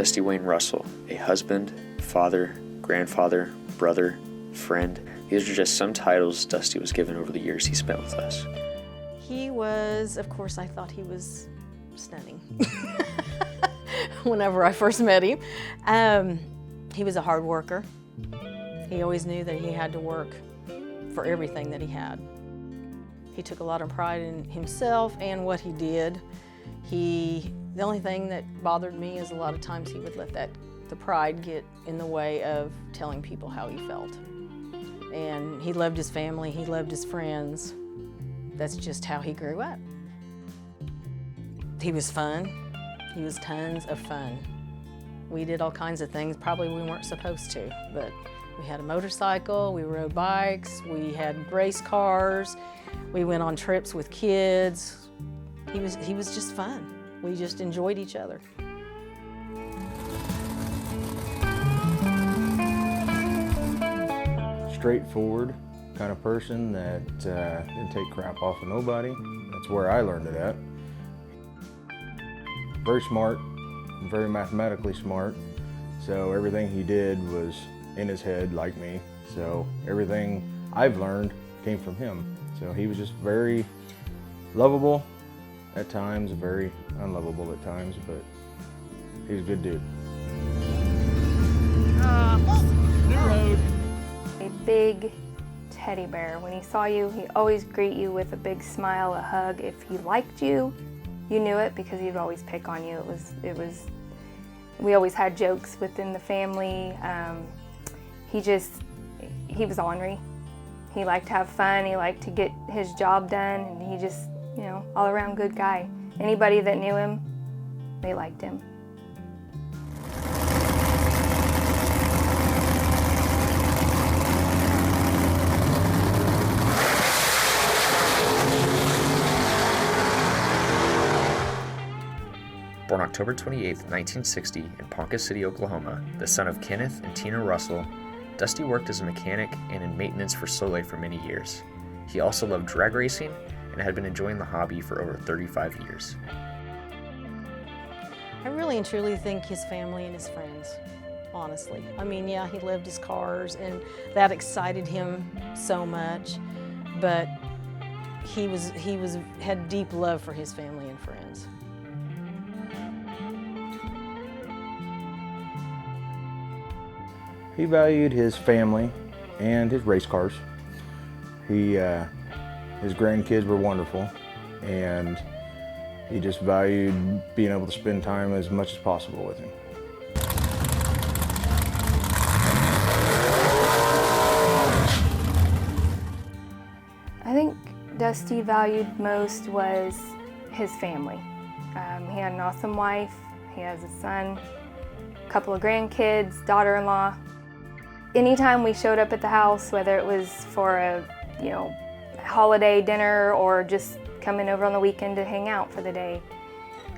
Dusty Wayne Russell, a husband, father, grandfather, brother, friend. These are just some titles Dusty was given over the years he spent with us. He was, of course, I thought he was stunning whenever I first met him. He was a hard worker. He always knew that he had to work for everything that he had. He took a lot of pride in himself and what he did. The only thing that bothered me is a lot of times he would let the pride get in the way of telling people how he felt. And he loved his family, he loved his friends. That's just how he grew up. He was fun. He was tons of fun. We did all kinds of things probably we weren't supposed to, but we had a motorcycle, we rode bikes, we had race cars, we went on trips with kids. He was just fun. We just enjoyed each other. Straightforward kind of person that didn't take crap off of nobody. That's where I learned it at. Very smart, very mathematically smart. So everything he did was in his head like me. So everything I've learned came from him. So he was just very lovable at times, very unlovable at times, but he's a good dude. New road. A big teddy bear. When he saw you, he always greet you with a big smile, a hug. If he liked you, you knew it because he'd always pick on you. We always had jokes within the family. He was ornery. He liked to have fun, he liked to get his job done, and he just, all around good guy. Anybody that knew him, they liked him. Born October 28, 1960 in Ponca City, Oklahoma, the son of Kenneth and Tina Russell, Dusty worked as a mechanic and in maintenance for Soleil for many years. He also loved drag racing and had been enjoying the hobby for over 35 years. I really and truly think his family and his friends, honestly. I mean, yeah, he loved his cars and that excited him so much, but he had deep love for his family and friends. He valued his family and his race cars. His grandkids were wonderful, and he just valued being able to spend time as much as possible with him. I think Dusty valued most was his family. He had an awesome wife, he has a son, a couple of grandkids, daughter-in-law. Anytime we showed up at the house, whether it was for a holiday dinner or just coming over on the weekend to hang out for the day,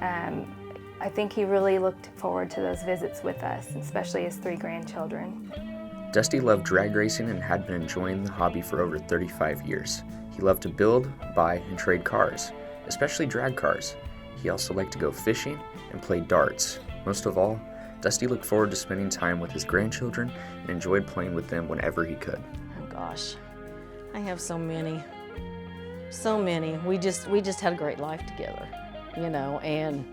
I think he really looked forward to those visits with us, especially his 3 grandchildren. Dusty loved drag racing and had been enjoying the hobby for over 35 years. He loved to build, buy, and trade cars, especially drag cars. He also liked to go fishing and play darts. Most of all, Dusty looked forward to spending time with his grandchildren and enjoyed playing with them whenever he could. Oh gosh, I have so many. So many. We just had a great life together, and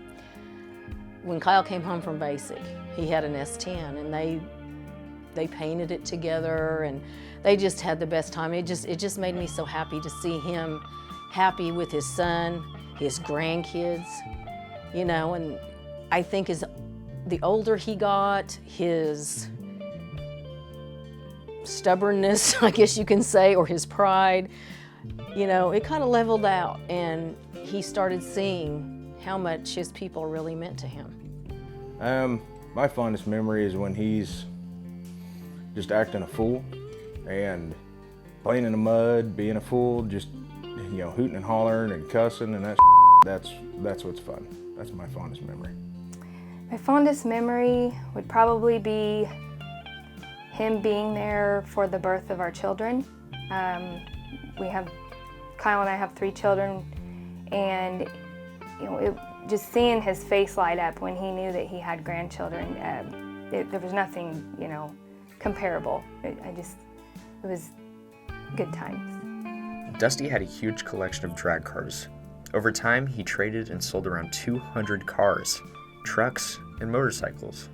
when Kyle came home from basic, he had an S10 and they painted it together and they just had the best time. It just made me so happy to see him happy with his son, his grandkids, and I think the older he got, his stubbornness, I guess you can say, or his pride, it kind of leveled out and he started seeing how much his people really meant to him. My fondest memory is when he's just acting a fool and playing in the mud, being a fool, just hooting and hollering and cussing, and that's what's fun. That's my fondest memory. My fondest memory would probably be him being there for the birth of our children. Kyle and I have 3 children, and just seeing his face light up when he knew that he had grandchildren, there was nothing, comparable. It was good times. Dusty had a huge collection of drag cars. Over time, he traded and sold around 200 cars, trucks, and motorcycles.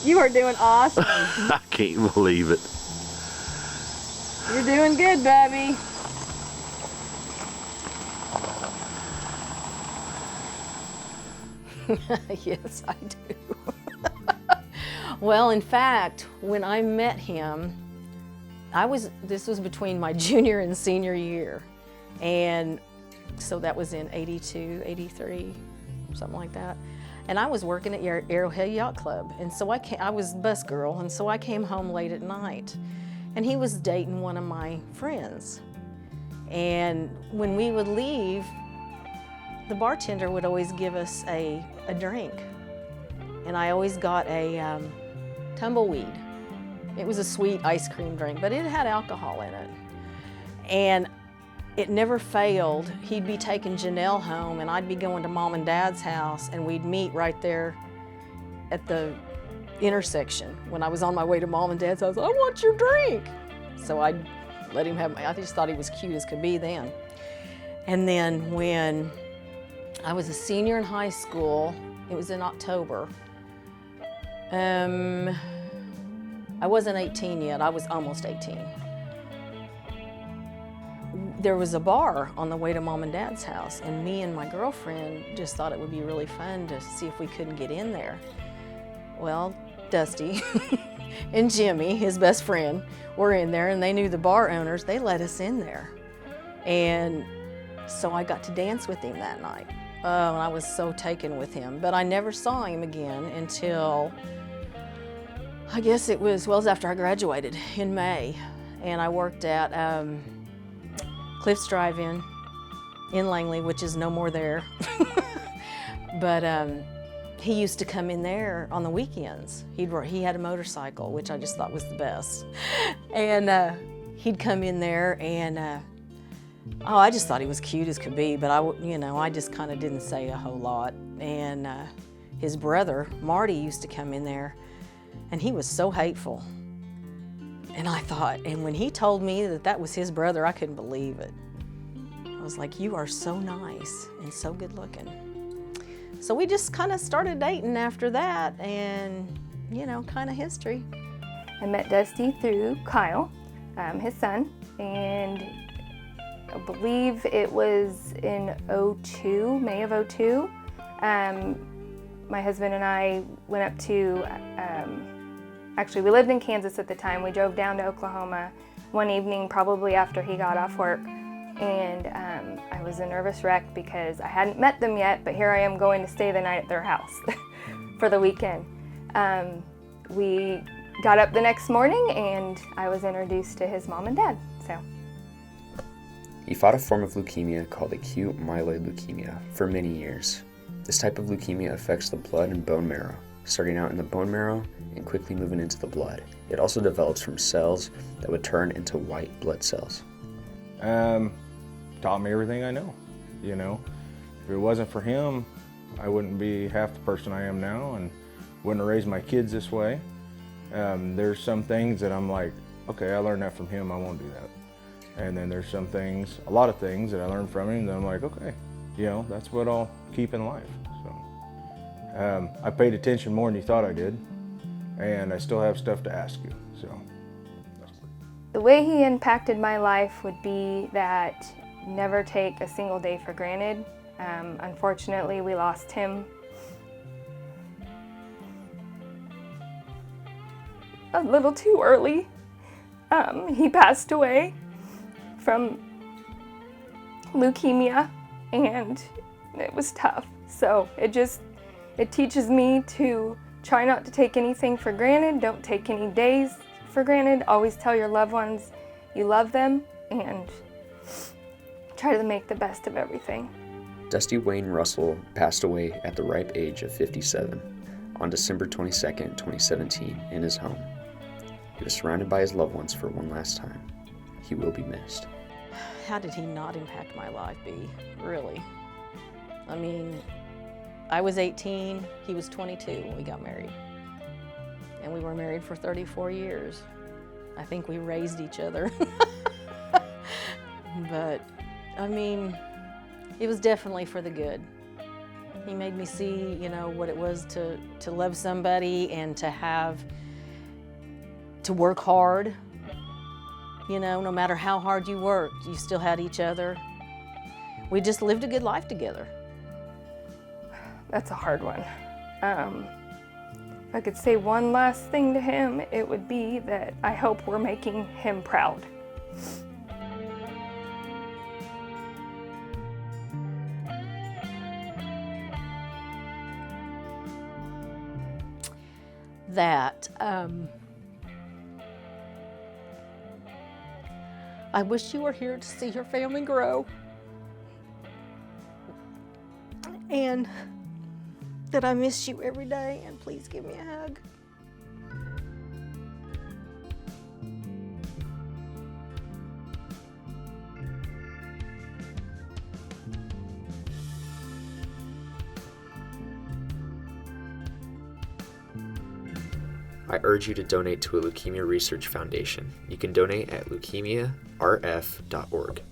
You are doing awesome. I can't believe it. You're doing good, Bubby. Yes, I do. Well, in fact, when I met him, this was between my junior and senior year. And so that was in 82, 83, something like that. And I was working at Arrowhead Yacht Club. And so I was bus girl, and so I came home late at night. And he was dating one of my friends. And when we would leave, the bartender would always give us a drink. And I always got a tumbleweed. It was a sweet ice cream drink, but it had alcohol in it. And it never failed. He'd be taking Janelle home, and I'd be going to Mom and Dad's house, and we'd meet right there at the intersection. When I was on my way to Mom and Dad's house, I want your drink. So I'd let him have I just thought he was cute as could be then. And then when I was a senior in high school, it was in October. I wasn't 18 yet, I was almost 18. There was a bar on the way to Mom and Dad's house, and me and my girlfriend just thought it would be really fun to see if we couldn't get in there. Well, Dusty and Jimmy, his best friend, were in there, and they knew the bar owners. They let us in there. And so I got to dance with him that night. Oh, and I was so taken with him. But I never saw him again until, I guess it was after I graduated in May. And I worked at Cliff's Drive-In in Langley, which is no more there. But he used to come in there on the weekends. He had a motorcycle, which I just thought was the best. And he'd come in there and, I just thought he was cute as could be, but I just kind of didn't say a whole lot. And his brother, Marty, used to come in there, and he was so hateful. And I thought, and when he told me that was his brother, I couldn't believe it. I was like, you are so nice and so good looking. So we just kind of started dating after that, and, kind of history. I met Dusty through Kyle, his son, and I believe it was in May of 02. My husband and I went up to, actually we lived in Kansas at the time. We drove down to Oklahoma one evening, probably after he got off work. And I was a nervous wreck because I hadn't met them yet, but here I am going to stay the night at their house for the weekend. We got up the next morning and I was introduced to his mom and dad. So. He fought a form of leukemia called acute myeloid leukemia for many years. This type of leukemia affects the blood and bone marrow, starting out in the bone marrow and quickly moving into the blood. It also develops from cells that would turn into white blood cells. Taught me everything I know. If it wasn't for him, I wouldn't be half the person I am now and wouldn't have raised my kids this way. There's some things that I'm like, okay, I learned that from him, I won't do that. And then there's a lot of things that I learned from him that I'm like, okay, that's what I'll keep in life. So I paid attention more than you thought I did, and I still have stuff to ask you, so. The way he impacted my life would be that never take a single day for granted. Unfortunately, we lost him a little too early. He passed away from leukemia, and it was tough. So it teaches me to try not to take anything for granted. Don't take any days for granted. Always tell your loved ones you love them and try to make the best of everything. Dusty Wayne Russell passed away at the ripe age of 57. on December 22nd, 2017, in his home. He was surrounded by his loved ones for one last time. He will be missed. How did he not impact my life, B? Really? I mean, I was 18, he was 22 when we got married. And we were married for 34 years. I think we raised each other. But, I mean, it was definitely for the good. He made me see, you know, what it was to love somebody and to work hard. You know, no matter how hard you worked, you still had each other. We just lived a good life together. That's a hard one. If I could say one last thing to him, it would be that I hope we're making him proud. That I wish you were here to see your family grow, and that I miss you every day, and please give me a hug. I urge you to donate to a Leukemia Research Foundation. You can donate at leukemiarf.org.